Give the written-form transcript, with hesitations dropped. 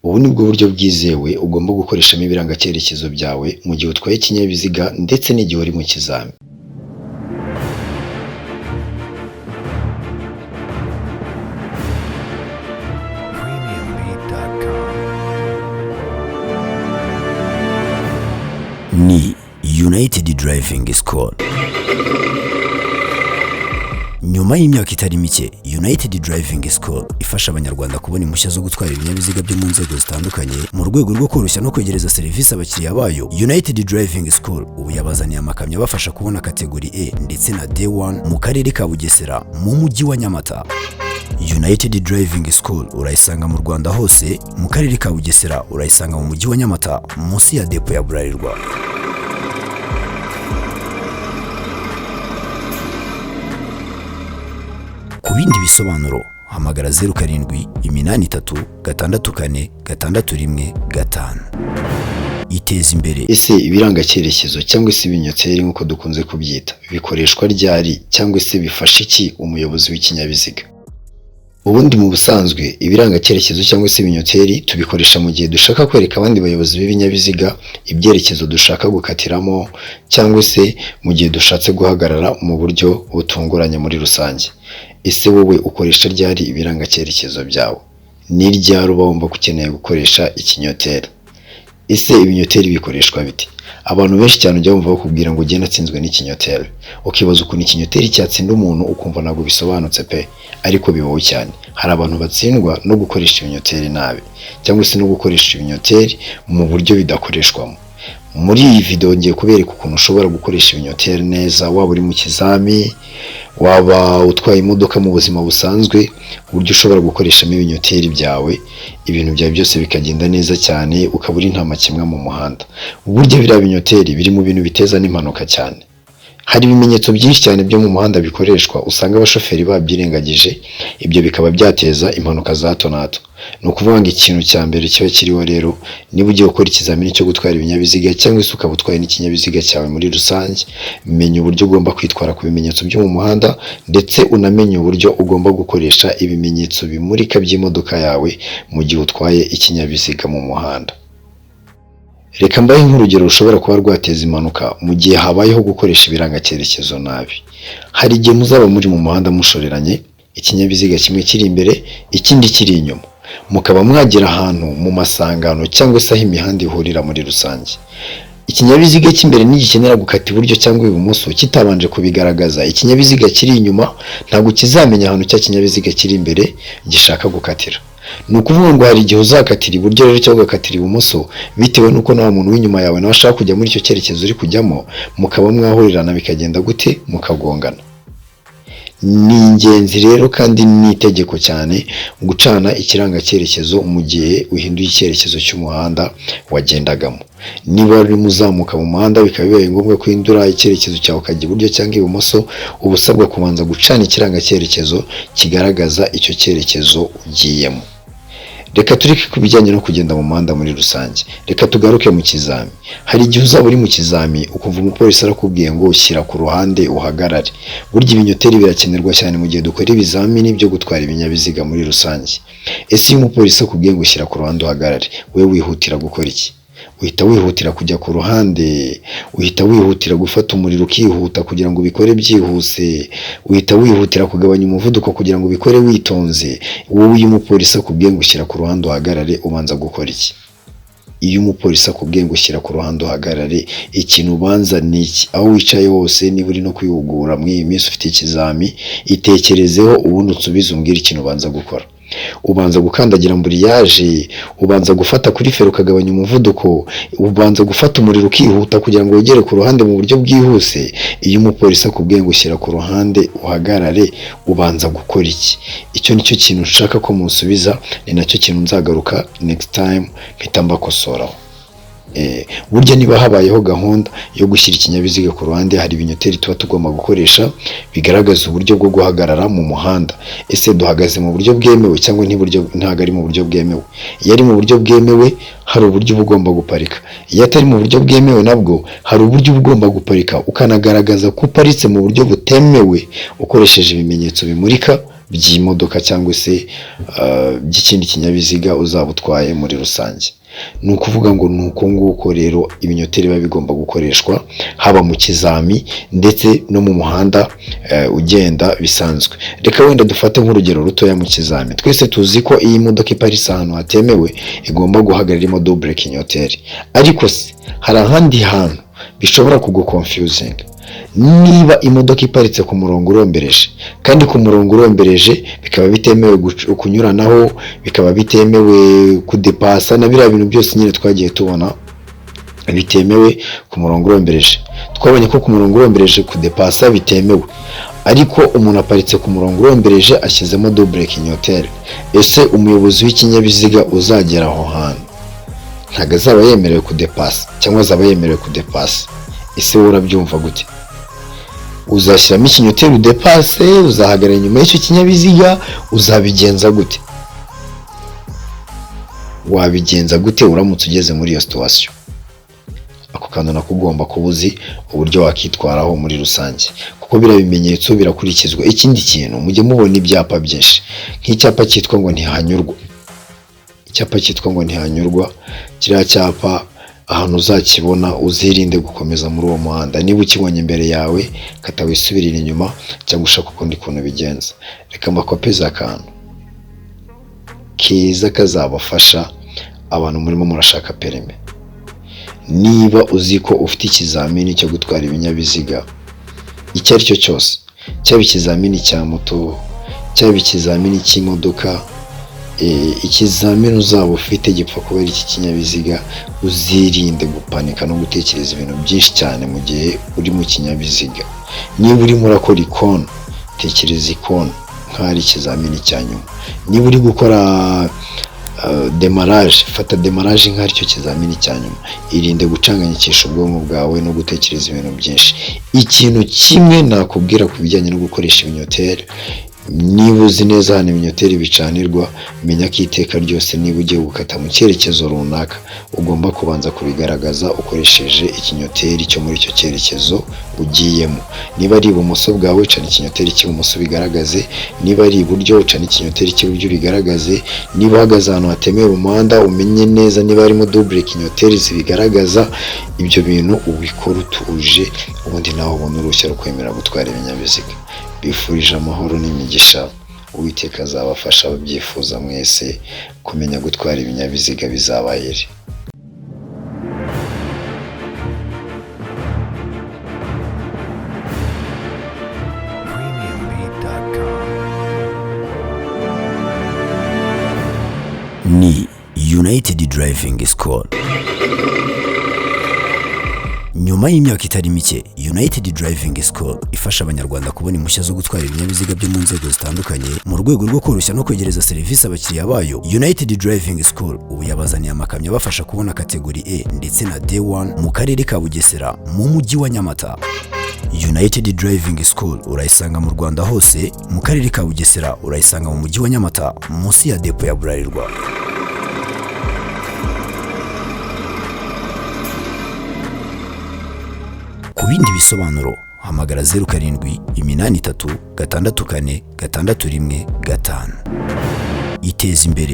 Ubu ni bwo buryo bwizewe ugomba gukoreshamo ibirangacyerekezo byawe mu gihe utwaye ikinyabiziga ndetse n'igihe uri mu kizami. Ni United Driving School. Nyuma y'imyaka itari mike, United Driving School ifasha abanyarwanda kubona impushya zo gutwara ibinyabiziga byo mu nzego zitandukanye mu rwego rwo koroshya no kwegereza serivisi abakiriya bayo. United Driving School ubu yabazaniye amakamyo abafasha kubona kategori E ndetse na D1 mu karere ka Bugesera mu mujyi wa Nyamata. United Driving School urayisanga mu Rwanda hose, mu karere ka Bugesera urayisanga mu mujyi wa Nyamata munsi ya depo ya Bralirwa. Ku bindi bisobanuro hamagara 0783646165. Iteza imbere. Ese ibirangacyerekezo cyangwa se ibinyoteri nk'uko dukunze kubyita bikoreshwa ryari cyangwa se bifasha iki umuyobozi w'ikinyabiziga? Ubundi mu busanzwe ibirangacyerekezo cyangwa se ibinyoteri tubikoresha mu gihe dushaka kwereka abandi bayobozi b'ibinyabiziga ibyerekezo dushaka gukatiramo cyangwa se mu gihe dushatse guhagarara mu buryo butunguranye muri rusange. Ese wowe ukoresha ryari ibirangacyerekezo byawe? Ni ryari uba wumva ukeneye gukoresha ikinyoteri? Ese ibinyoteri bikoreshwa bite? Abantu benshi cyane ujya bumva bakubwira ngo ugenda atsinzwe n'ikinyoteri, ukibaza ukuntu ikinyoteri cyatsinda umuntu ukumva ntabwo bisobanutse pe, ariko bibaho cyane. Hari abantu batsindwa no gukoresha ibinyoteri nabi cyangwa se no gukoresha ibinyoteri mu buryo bidakoreshwamo. Muri iyi video ngiye kubereka ukuntu ushobora gukoresha ibinyoteri neza, waba uri mu kizami, waba utwaye imodoka mu buzima busanzwe, uburyo ushobora gukoreshamo ibinyoteri byawe, ibintu byawe byose bikagenda neza cyane, ukaba uri nta makemwa mu muhanda. Uburyo biriya binyoteri biri mu bintu biteza n'impanuka cyane. Hari ibimenyetso byinshi cyane byo mu muhanda bikoreshwa usanga abashoferi babyirengagije, ibyo bikaba byateza impanuka za hato na hato. Ni ukuvuga ngo ikintu cya mbere kiba kiriho rero, niba ugiye gukora ikizamini cyo gutwara ibinyabiziga cyangwa se ukaba utwaye n'ikinyabiziga cyawe muri rusange, menya uburyo ugomba kwitwara ku bimenyetso byo mu muhanda ndetse unamenye uburyo ugomba gukoresha ibimenyetso bimurika by'imodoka yawe mu gihe utwaye ikinyabiziga mu muhanda. Reka mbaye nk'urugero rushobora kuba rwateza impanuka mu gihe habayeho gukoresha ibirangacyerekezo nabi. Hari igihe muzaba muri mu muhanda mushoreranye, ikinyabiziga kimwe kiri imbere ikindi kiri inyuma, mukaba mwagera ahantu mu masangano cyangwa se aho imihanda ihurira muri rusange. Ikinyabiziga cy'imbere nigikenera gukata iburyo cyangwa ibumoso kitabanje kubigaragaza, ikinyabiziga kiri inyuma ntabwo kizamenya ahantu cya kinyabiziga kiri imbere gishaka gukatira. Ni ukuvuga ngo hari igihe uzakatira iburyo rero cyangwa ugakatira ibumoso bitewe n'uko nta muntu w'inyuma yawe nawe ashaka kujya muri icyo cyerekezo uri kujyamo, mukaba mwahurirana bikagenda gute? Mukagongana. Ni ingenzi rero kandi ni itegeko cyane gucana ikirangacyerekezo mu gihe uhinduye icyerekezo cy'umuhanda wagendagamo. Niba uri muzamuka mu muhanda bikaba bibaye ngombwa guhindura icyerekezo cyawe ukajya iburyo cyangwa ibumoso, uba usabwa kubanza gucana ikirangacyerekezo kigaragaza icyo cyerekezo ugiyemo. Reka tureke ku bijyanye no kugenda mu muhanda muri rusange, reka tugaruke mu kizami. Hari igihe uzaba uri mu kizami ukumva umupolisi arakubwiye ngo shyira ku ruhande uhagarare. Burya ibinyoteri birakenerwa cyane mu gihe dukora ibizamini byo gutwara ibinyabiziga muri rusange. Ese iyo umupolisi akubwiye ngo shyira ku ruhande uhagarare, wowe wihutira gukora iki? Uhita wihutira kujya ku ruhande, uhita wihutira gufata umuriro ukihuta kugira ngo ubikore byihuse, uhita wihutira kugabanya umuvuduko kugira ngo ubikore witonze. Wowe iyo umupolisi akubwiye ngo shyira ku ruhande uhagarare ubanza gukora iki? Iyo umupolisi akubwiye ngo shyira ku ruhande uhagarare, ikintu ubanza ni iki? Aho wicaye hose niba uri no kwihugura muri iyi minsi ufite ikizami, itekerezeho ubundi usubize umbwire ikintu ubanza gukora. Ubanza gukandagira amburiyaje, ubanza gufata kuri feri ukagabanya umuvuduko, ubanza gufata umuriro ukihuta kugira ngo wegere ku ruhande mu buryo bwihuse. Iyo umupolisi akubwiye ngo shyira ku ruhande uhagarare, ubanza gukora iki? Icyo nicyo kintu nshaka ko musubiza, ni nacyo kintu nzagaruka next time mpita mbakosoraho. Burya niba habayeho gahunda yo gushyira ikinyabiziga ku ruhande, hari ibinyoteri tuba tugomba gukoresha bigaragaza uburyo bwo guhagarara mu muhanda. Ese duhagaze mu buryo bwemewe cyangwa ntabwo ari mu buryo bwemewe? Iyo ari mu buryo bwemewe hari uburyo uba ugomba guparika, iyo atari mu buryo bwemewe nabwo hari uburyo uba ugomba guparika, ukanagaragaza ko uparitse mu buryo butemewe ukoresheje ibimenyetso bimurika by'imodoka cyangwa se by'ikindi kinyabiziga uzaba utwaye muri rusange. Ni ukuvuga ngo ni uko nguko rero ibinyoteri biba bigomba gukoreshwa haba mu kizami ndetse no mu muhanda ugenda bisanzwe. Reka wenda dufate nk'urugero rutoya mu kizami. Twese tuzi ko iyi modoka iparitse ahantu hatemewe igomba guhagarara irimo double kinyoteri, ariko se hari ahandi hantu bishobora confusing. Niba imodoka iparitse ku murongo urombereje kandi ku murongo urombereje bikaba bitemewe kunyuranaho, bikaba bitemewe kudepasa na biriya bintu byose nyine twagiye tubona bitemewe ku murongo urombereje. Twabonye ko ku murongo urombereje kudepasa bitemewe, ariko umuntu aparitse ku murongo urombereje ashyizemo double kinyoteri. Ese umuyobozi w'ikinyabiziga uzagera aho hantu ntabwo azaba yemerewe kudepasa cyangwa azaba yemerewe kudepasa? Ese wowe urabyumva gute? Uzashyiramo ikinyoteri udepase, uzahagarara inyuma y'icyo kinyabiziga, uzabigenza gute? Wabigenza gute uramutse ugeze muri iyo situation? Ako kantu nako ugomba kuba uzi uburyo wakitwaraho muri rusange, kuko biriya bimenyetso birakurikizwa. Ikindi kintu, mujye mubona ibyapa byinshi, nk'icyapa cyitwa ngo ntihanyurwa. Icyapa cyitwa ngo ntihanyurwa, kiriya cyapa ahantu uzakibona uzirinde gukomeza muri uwo muhanda. Niba ukibonye imbere yawe kata wisubirira inyuma cyangwa ushaka ukundi kuntu bigenza. Reka mbakopeze akantu keza kazabafasha abantu murimo murashaka perime. Niba uzi ko ufite ikizamini cyo gutwara ibinyabiziga icyo ari cyo cyose, cyaba ikizamini cya moto, cyaba ikizamini cy'imodoka, ikizamini uzaba ufite gipfa kuba ari iki kinyabiziga, uzirinde gupanika no gutekereza ibintu byinshi cyane mu gihe uri mu kinyabiziga. Niba urimo urakora ikoni, tekereza ikoni nk'ari ikizamini cya nyuma. Niba uri gukora demarage, fata demarage nk'ari cyo kizamini cya nyuma. Irinde gucanganyikisha ubwonko bwawe no gutekereza ibintu byinshi. Ikintu kimwe nakubwira ku bijyanye no gukoresha ibinyoteri, niba uzi neza ahantu ibinyoteri bicanirwa, menya ko iteka ryose niba ugiye gukata mu cyerekezo runaka ugomba kubanza kubigaragaza ukoresheje ikinyoteri cyo muri icyo cyerekezo ugiyemo. Niba ari ibumoso bwawe cana ikinyoteri cy'ibumoso bigaragaze, niba ari iburyo cana ikinyoteri cy'iburyo bigaragaze. Niba uhagaze ahantu hatemewe mu muhanda umenye neza niba harimo double kinyoteri zibigaragaza. Ibyo bintu ubikora utuje, ubundi nawe ubona uruhushya rwo kwemera gutwara ibinyabiziga. Bifurije amahoro n'imigisha, Uwiteka azabafasha ababyifuza mwese kumenya gutwara ibinyabiziga bizabayire. Ni United Driving School. Nyuma y'imyaka itari mike, United Driving School ifasha abanyarwanda kubona impushya zo gutwara ibinyabiziga byo mu nzego zitandukanye mu rwego rwo koroshya no kwegereza serivisi abakiriya bayo. United Driving School ubu yabazaniye amakamyo abafasha kubona kategori E ndetse na D1 mu karere ka Bugesera mu mujyi wa Nyamata. United Driving School urayisanga mu Rwanda hose, mu karere ka Bugesera urayisanga mu mujyi wa Nyamata munsi ya depo ya Bralirwa. Ku bindi bisobanuro hamagara 0783 644 615. Iteza imbere